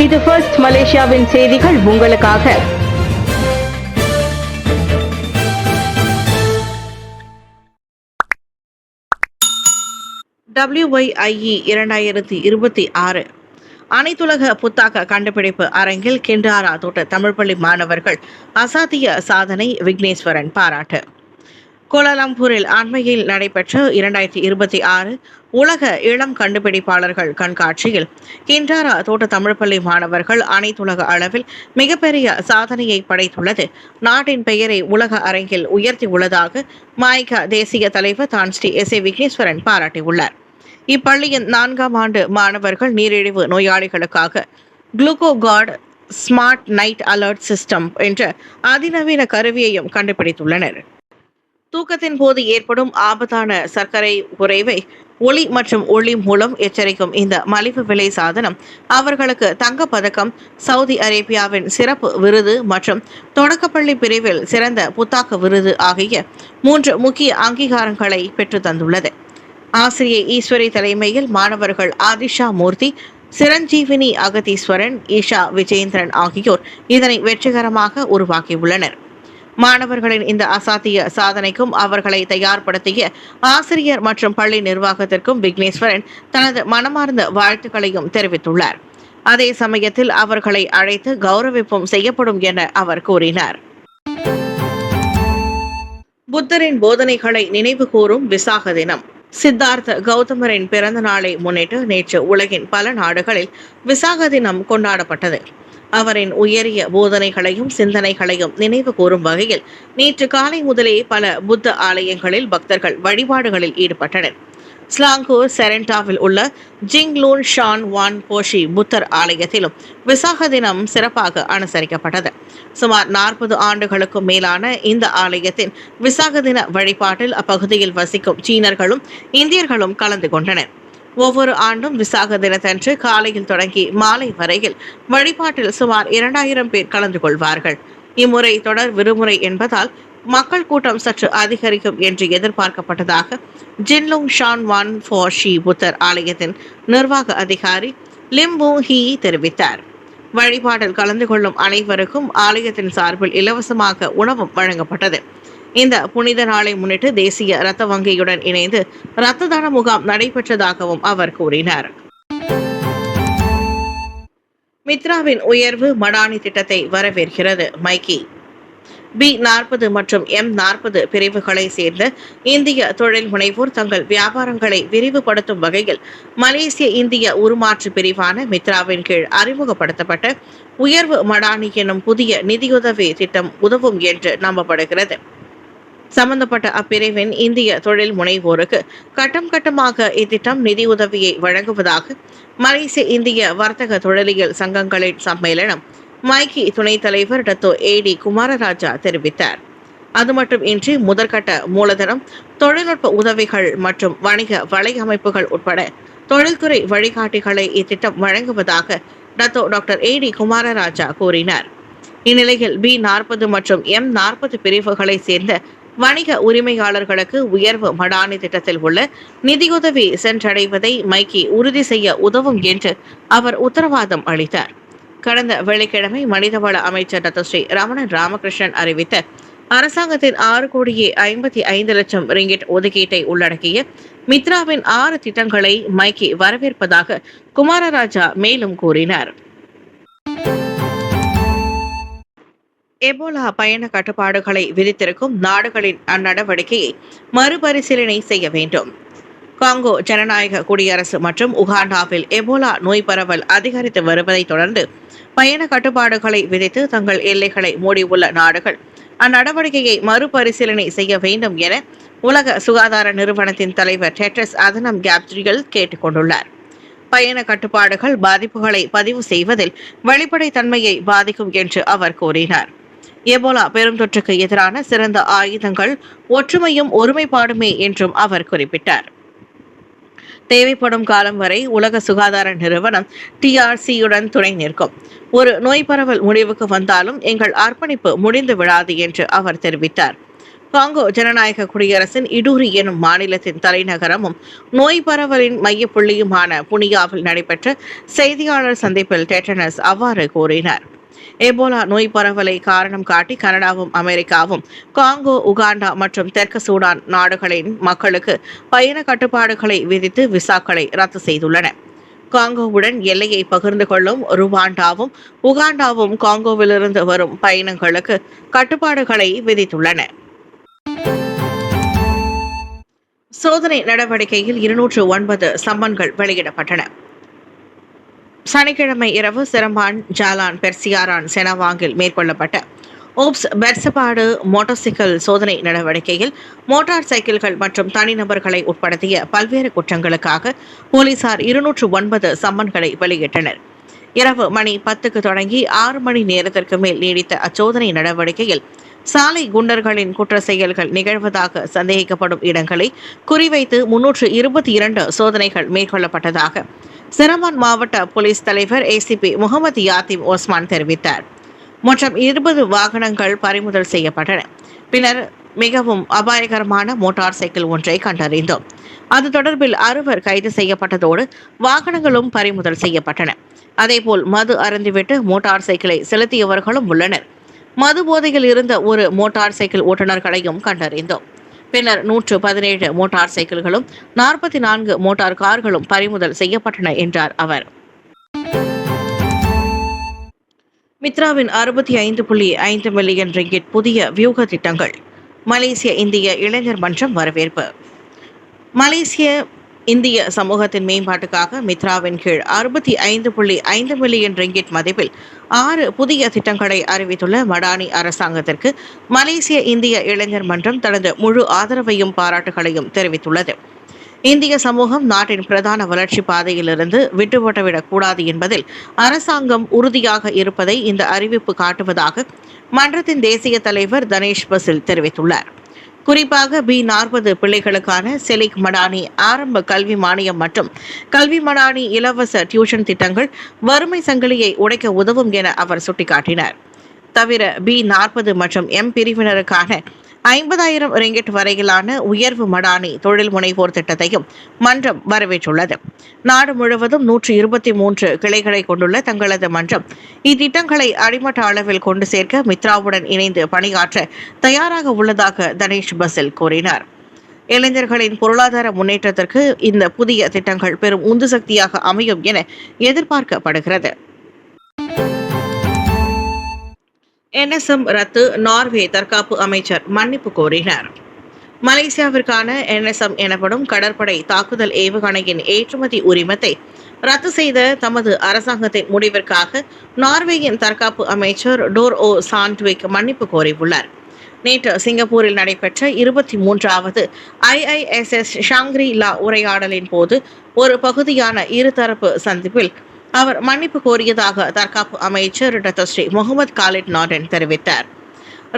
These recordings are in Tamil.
இது ஃபர்ஸ்ட் மலேசியாவின் செய்திகள் உங்களுக்காக. WYIE 2026 அனைத்துலக புத்தாக்க கண்டுபிடிப்பு அரங்கில் கிண்டாரா தோட்ட தமிழ்ப்பள்ளி மாணவர்கள் அசாத்திய சாதனை, விக்னேஸ்வரன் பாராட்டு. கோலாலம்பூரில் அண்மையில் நடைபெற்ற 2026 உலக இளம் கண்டுபிடிப்பாளர்கள் கண்காட்சியில் கிண்டாரா தோட்ட தமிழ்ப்பள்ளி மாணவர்கள் அனைத்துலக அளவில் மிகப்பெரிய சாதனையை படைத்துள்ளது நாட்டின் பெயரை உலக அரங்கில் உயர்த்தியுள்ளதாக மாய்கா தேசிய தலைவர் தான் ஸ்ரீ SA விக்னேஸ்வரன் பாராட்டியுள்ளார். இப்பள்ளியின் 4ஆம் ஆண்டு மாணவர்கள் நீரிழிவு நோயாளிகளுக்காக குளுக்கோகார்டு ஸ்மார்ட் நைட் அலர்ட் சிஸ்டம் என்ற அதிநவீன கருவியையும் கண்டுபிடித்துள்ளனர். தூக்கத்தின் போது ஏற்படும் ஆபத்தான சர்க்கரை குறைவை ஒளி மற்றும் ஒளி மூலம் எச்சரிக்கும் இந்த மலிவு விலை சாதனம் அவர்களுக்கு தங்கப்பதக்கம், சவுதி அரேபியாவின் சிறப்பு விருது மற்றும் தொடக்கப்பள்ளி பிரிவில் சிறந்த புத்தாக்க விருது ஆகிய 3 முக்கிய அங்கீகாரங்களை பெற்று தந்துள்ளது. ஆசிரியை ஈஸ்வரி தலைமையில் மாணவர்கள் ஆதிஷா மூர்த்தி, சிரஞ்சீவினி அகதீஸ்வரன், ஈஷா விஜேந்திரன் ஆகியோர் இதனை வெற்றிகரமாக உருவாக்கியுள்ளனர். மாணவர்களின் இந்த அசாத்திய சாதனைக்கும் அவர்களை தயார்படுத்திய ஆசிரியர் மற்றும் பள்ளி நிர்வாகத்திற்கும் விக்னேஸ்வரன் தனது மனமார்ந்த வாழ்த்துக்களையும் தெரிவித்துள்ளார். அதே சமயத்தில் அவர்களை அழைத்து கௌரவிப்பும் செய்யப்படும் என அவர் கூறினார். புத்தரின் போதனைகளை நினைவு கூறும் விசாக தினம். சித்தார்த்த கௌதமரின் பிறந்த நாளை முன்னிட்டு நேற்று உலகின் பல நாடுகளில் விசாக தினம் கொண்டாடப்பட்டது. அவரின் உயரிய போதனைகளையும் சிந்தனைகளையும் நினைவு கூறும் வகையில் நேற்று காலை முதலே பல புத்த ஆலயங்களில் பக்தர்கள் வழிபாடுகளில் ஈடுபட்டனர். ஸ்லாங்கூர் செரண்டாவில் உள்ள ஜிங்லூன் ஷான் வான் போஷி புத்தர் ஆலயத்திலும் விசாக தினம் சிறப்பாக அனுசரிக்கப்பட்டது. சுமார் 40 ஆண்டுகளுக்கும் மேலான இந்த ஆலயத்தின் விசாக தின வழிபாட்டில் அப்பகுதியில் வசிக்கும் சீனர்களும் இந்தியர்களும் கலந்து கொண்டனர். ஒவ்வொரு ஆண்டும் விசாக தினத்தன்று காலையில் தொடங்கி மாலை வரையில் வழிபாட்டில் சுமார் 2000 பேர் கலந்து கொள்வார்கள். இம்முறை தொடர் விடுமுறை என்பதால் மக்கள் கூட்டம் சற்று அதிகரிக்கும் என்று எதிர்பார்க்கப்பட்டதாக ஜின்லுங் ஷான் வான் ஃபோஷி புத்தர் ஆலயத்தின் நிர்வாக அதிகாரி லிம்பு ஹி தெரிவித்தார். வழிபாட்டில் கலந்து கொள்ளும் அனைவருக்கும் ஆலயத்தின் சார்பில் இலவசமாக உணவும் வழங்கப்பட்டது. இந்த புனித நாளை முன்னிட்டு தேசிய இரத்த வங்கியுடன் இணைந்து இரத்த தான முகாம் நடைபெற்றதாகவும் அவர் கூறினார். மித்ராவின் உயர்வு மடானி திட்டத்தை வரவேற்கிறது மைக்கி. B40 மற்றும் M40 பிரிவுகளை சேர்ந்த இந்திய தொழில் முனைவோர் தங்கள் வியாபாரங்களை விரிவுபடுத்தும் வகையில் மலேசிய இந்திய உருமாற்று பிரிவான மித்ராவின் கீழ் அறிமுகப்படுத்தப்பட்ட உயர்வு மடானி எனும் புதிய நிதியுதவி திட்டம் உதவும் என்று நம்பப்படுகிறது. சம்பந்தப்பட்ட அப்பிரிவின் இந்திய தொழில் முனைவோருக்கு கட்டம் கட்டமாக இத்திட்டம் நிதியுதவியை வழங்குவதாக மலேசிய இந்திய வர்த்தக தொழிலியல் சங்கங்களின் சம்மேளனம் மைக்கி துணைத் தலைவர் டத்தோ AD குமாரராஜா தெரிவித்தார். அது மட்டுமின்றி முதற்கட்ட மூலதனம், தொழில்நுட்ப உதவிகள் மற்றும் வணிக வலையமைப்புகள் உட்பட தொழில்துறை வழிகாட்டிகளை இத்திட்டம் வழங்குவதாக டத்தோ டாக்டர் AD குமாரராஜா கூறினார். இந்நிலையில் B40 மற்றும் M40 பிரிவுகளை சேர்ந்த வணிக உரிமையாளர்களுக்கு உயர்வு மடானி திட்டத்தில் உள்ள நிதியுதவி சென்றடைவதை மைக்கி உறுதி செய்ய உதவும் என்று அவர் உத்தரவாதம் அளித்தார். கடந்த வெள்ளிக்கிழமை மனிதவள அமைச்சர் டத்தோ ஸ்ரீ ரமணன் ராமகிருஷ்ணன் அறிவித்த அரசாங்கத்தின் 6,55 லட்சம் ரிங்கிட் ஒதுக்கீட்டை உள்ளடக்கிய மித்ராவின் 6 திட்டங்களை மைக்கி வரவேற்பதாக குமாரராஜா மேலும் கூறினார். எபோலா பயண கட்டுப்பாடுகளை விதித்திருக்கும் நாடுகளின் அந்நடவடிக்கையை மறுபரிசீலனை செய்ய வேண்டும். காங்கோ ஜனநாயக குடியரசு மற்றும் உகாண்டாவில் எபோலா நோய் பரவல் அதிகரித்து வருவதை தொடர்ந்து பயண கட்டுப்பாடுகளை விதித்து தங்கள் எல்லைகளை மூடியுள்ள நாடுகள் அந்நடவடிக்கையை மறுபரிசீலனை செய்ய வேண்டும் என உலக சுகாதார நிறுவனத்தின் தலைவர் டெட்ரஸ் அதனம் கேப்ரியல் கேட்டுக் கொண்டுள்ளார். பயண கட்டுப்பாடுகள் பாதிப்புகளை பதிவு செய்வதில் வெளிப்படைத்தன்மையை பாதிக்கும் என்று அவர் கூறினார். எபோலா பெருந்தொற்றுக்கு எதிரான சிறந்த ஆயுதங்கள் ஒற்றுமையும் ஒருமைப்பாடுமே என்றும் அவர் குறிப்பிட்டார். தேவைப்படும் காலம் வரை உலக சுகாதார நிறுவனம் TRCயுடன் துணை நிற்கும். ஒரு நோய் பரவல் முடிவுக்கு வந்தாலும் எங்கள் அர்ப்பணிப்பு முடிந்து விடாது என்று அவர் தெரிவித்தார். காங்கோ ஜனநாயக குடியரசின் இடூரி எனும் மாநிலத்தின் தலைநகரமும் நோய் பரவலின் மையப்புள்ளியுமான புனியாவில் நடைபெற்ற செய்தியாளர் சந்திப்பில் டெட்டனஸ் அவ்வாறு கூறினார். எபோலா நோய் பரவலை காரணம் காட்டி கனடாவும் அமெரிக்காவும் காங்கோ, உகாண்டா மற்றும் தெற்கு சூடான் நாடுகளின் மக்களுக்கு பயண கட்டுப்பாடுகளை விதித்து விசாக்களை ரத்து செய்துள்ளன. காங்கோவுடன் எல்லையை பகிர்ந்து கொள்ளும் ருவாண்டாவும் உகாண்டாவும் காங்கோவிலிருந்து வரும் பயணங்களுக்கு கட்டுப்பாடுகளை விதித்துள்ளன. சோதனை நடவடிக்கையில் 209 சம்மன்கள் வெளியிடப்பட்டன. சனிக்கிழமை இரவு சிரம்பான், ஜாலான், பெர்சியாரான், செனவாங்கில் மேற்கொள்ளப்பட்ட ஓப்ஸ் பெர்சபாடு மோட்டார் சைக்கிள் சோதனை நடவடிக்கையில் மோட்டார் சைக்கிள்கள் மற்றும் தனிநபர்களை உட்படுத்திய பல்வேறு குற்றங்களுக்காக போலீசார் 209 சம்மன்களை வெளியிட்டனர். இரவு மணி 10க்கு தொடங்கி 6 மணி நேரத்திற்கு மேல் நீடித்த அச்சோதனை நடவடிக்கையில் சாலை குண்டர்களின் குற்ற செயல்கள் நிகழ்வதாக சந்தேகிக்கப்படும் இடங்களை குறிவைத்து 322 சோதனைகள் மேற்கொள்ளப்பட்டதாக சிரமான் மாவட்ட போலீஸ் தலைவர் ஏசிபி முகமது யாத்திம் ஓஸ்மான் தெரிவித்தார். மொத்தம் 20 வாகனங்கள் பறிமுதல் செய்யப்பட்டன. பின்னர் மிகவும் அபாயகரமான மோட்டார் சைக்கிள் ஒன்றை கண்டறிந்தோம். அது தொடர்பில் 6 கைது செய்யப்பட்டதோடு வாகனங்களும் பறிமுதல் செய்யப்பட்டன. அதேபோல் மது அருந்திவிட்டு மோட்டார் சைக்கிளை செலுத்தியவர்களும் உள்ளனர். மது போதையில் இருந்த ஒரு மோட்டார் சைக்கிள் ஓட்டுநர்களையும் கண்டறிந்தோம். பின்னர் 117 மோட்டார் சைக்கிள்களும் 44 மோட்டார் கார்களும் பறிமுதல் செய்யப்பட்டன என்றார் அவர். மித்ராவின் 65.5 மில்லியன் ரிங்கிட் புதிய வியூக திட்டங்கள். மலேசிய இந்திய இளைஞர் மன்றம் வரவேற்பு. மலேசிய இந்திய சமூகத்தின் மேம்பாட்டுக்காக மித்ராவின் கீழ் 65.5 மில்லியன் ரிங்கிட் மதிப்பில் 6 புதிய திட்டங்களை அறிவித்துள்ள மடானி அரசாங்கத்திற்கு மலேசிய இந்திய இளைஞர் மன்றம் தனது முழு ஆதரவையும் பாராட்டுகளையும் தெரிவித்துள்ளது. இந்திய சமூகம் நாட்டின் பிரதான வளர்ச்சி பாதையிலிருந்து விட்டுவிடக் கூடாது என்பதில் அரசாங்கம் உறுதியாக இருப்பதை இந்த அறிவிப்பு காட்டுவதாக மன்றத்தின் தேசிய தலைவர் தனேஷ் பசில் தெரிவித்துள்ளார். குறிப்பாக B40 பிள்ளைகளுக்கான செலிக் மடானி ஆரம்ப கல்வி மானியம் மற்றும் கல்வி மடானி இலவச டியூஷன் திட்டங்கள் வறுமை சங்கிலியை உடைக்க உதவும் என அவர் சுட்டிக்காட்டினார். தவிர B40 மற்றும் M பிரிவினருக்கான 50,000 ரிங்கிட் வரையிலான உயர்வு மடானி தொழில் முனைவோர் திட்டத்தையும் மன்றம் வரவேற்றுள்ளது. நாடு முழுவதும் 123 கிளைகளை கொண்டுள்ள தங்களது மன்றம் இத்திட்டங்களை அடிமட்ட அளவில் கொண்டு சேர்க்க மித்ராவுடன் இணைந்து பணியாற்ற தயாராக உள்ளதாக தனேஷ் பசில் கூறினார். இளைஞர்களின் பொருளாதார முன்னேற்றத்திற்கு இந்த புதிய திட்டங்கள் பெரும் உந்து சக்தியாக அமையும் என எதிர்பார்க்கப்படுகிறது. NSM ரத்து. நார்வே தற்காப்பு அமைச்சர் மன்னிப்பு கோரினார். மலேசியாவிற்கான NSM எனப்படும் கடற்படை தாக்குதல் ஏவுகணையின் ஏற்றுமதி உரிமத்தை ரத்து செய்த தமது அரசாங்கத்தின் முடிவிற்காக நார்வேயின் தற்காப்பு அமைச்சர் டோர் ஓ சாண்ட்விக் மன்னிப்பு கோரியுள்ளார். நேற்று சிங்கப்பூரில் நடைபெற்ற 23வது IISS ஷாங்க்ரி லா உரையாடலின் போது ஒரு பகுதியான இருதரப்பு சந்திப்பில் அவர் மன்னிப்பு கோரியதாக தற்காப்பு அமைச்சர் doctor Shri Mohammed Khalid Norton தெரிவித்தார்.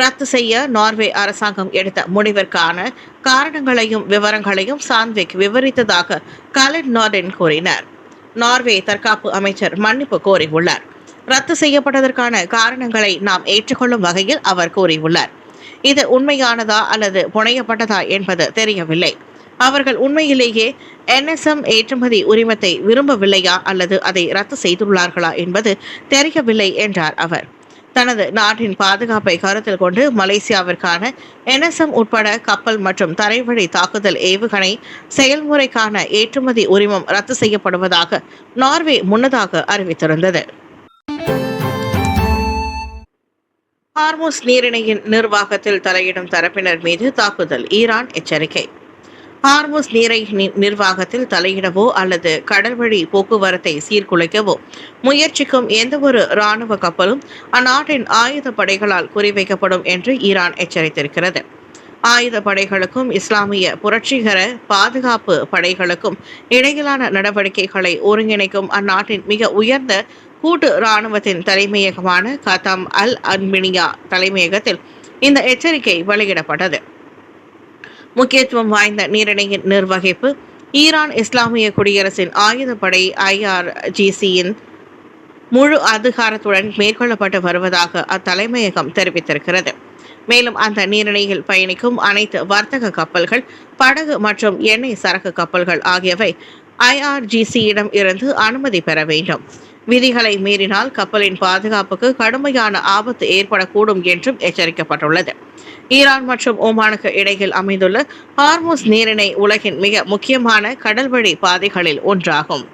ரத்து செய்ய நார்வே அரசாங்கம் எடுத்த முடிவிற்கான காரணங்களையும் விவரங்களையும் சாண்ட்விக் விவரித்ததாக காலிட் நார்டன் கூறினார். நார்வே தற்காப்பு அமைச்சர் மன்னிப்பு கோரியுள்ளார். ரத்து செய்யப்பட்டதற்கான காரணங்களை நாம் ஏற்றுக்கொள்ளும் வகையில் அவர் கூறியுள்ளார். இது உண்மையானதா அல்லது புனையப்பட்டதா என்பது தெரியவில்லை. அவர்கள் உண்மையிலேயே NSM ஏற்றுமதி உரிமத்தை விரும்பவில்லையா அல்லது அதை ரத்து செய்துள்ளார்களா என்பது தெரியவில்லை என்றார் அவர். தனது நாட்டின் பாதுகாப்பை கருத்தில் கொண்டு மலேசியாவிற்கான NSM உட்பட கப்பல் மற்றும் தரைவழி தாக்குதல் ஏவுகணை செயல்முறைக்கான ஏற்றுமதி உரிமம் ரத்து செய்யப்படுவதாக நார்வே முன்னதாக அறிவித்திருந்தது. ஹார்முஸ் நீரிணையின் நிர்வாகத்தில் தலையிடும் தரப்பினர் மீது தாக்குதல். ஈரான் எச்சரிக்கை. ஹார்முஸ் நீரிணையின் நிர்வாகத்தில் தலையிடவோ அல்லது கடல்வழி போக்குவரத்தை சீர்குலைக்கவோ முயற்சிக்கும் எந்தவொரு இராணுவ கப்பலும் அந்நாட்டின் ஆயுத படைகளால் குறிவைக்கப்படும் என்று ஈரான் எச்சரித்திருக்கிறது. ஆயுத படைகளுக்கும் இஸ்லாமிய புரட்சிகர பாதுகாப்பு படைகளுக்கும் இடையிலான நடவடிக்கைகளை ஒருங்கிணைக்கும் அந்நாட்டின் மிக உயர்ந்த கூட்டு இராணுவத்தின் தலைமையகமான கதாம் அல் அன்பினியா தலைமையகத்தில் இந்த எச்சரிக்கை வெளியிடப்பட்டது. முக்கியத்துவம் வாய்ந்த நீரிணையின் நிர்வகிப்பு ஈரான் இஸ்லாமிய குடியரசின் ஆயுதப்படை IRGCயின் முழு அதிகாரத்துடன் மேற்கொள்ளப்பட்டு வருவதாக அத்தலைமையகம் தெரிவித்திருக்கிறது. மேலும் அந்த நீரிணையில் பயணிக்கும் அனைத்து வர்த்தக கப்பல்கள், படகு மற்றும் எண்ணெய் சரக்கு கப்பல்கள் ஆகியவை IRGC-இடம் இருந்து அனுமதி பெற வேண்டும். விதிகளை மீறினால் கப்பலின் பாதுகாப்புக்கு கடுமையான ஆபத்து ஏற்படக்கூடும் என்றும் எச்சரிக்கப்பட்டுள்ளது. ஈரான் மற்றும் ஓமானுக்கு இடையில் அமைந்துள்ள ஹார்முஸ் நீரிணை உலகின் மிக முக்கியமான கடல்வழி பாதைகளில் ஒன்றாகும்.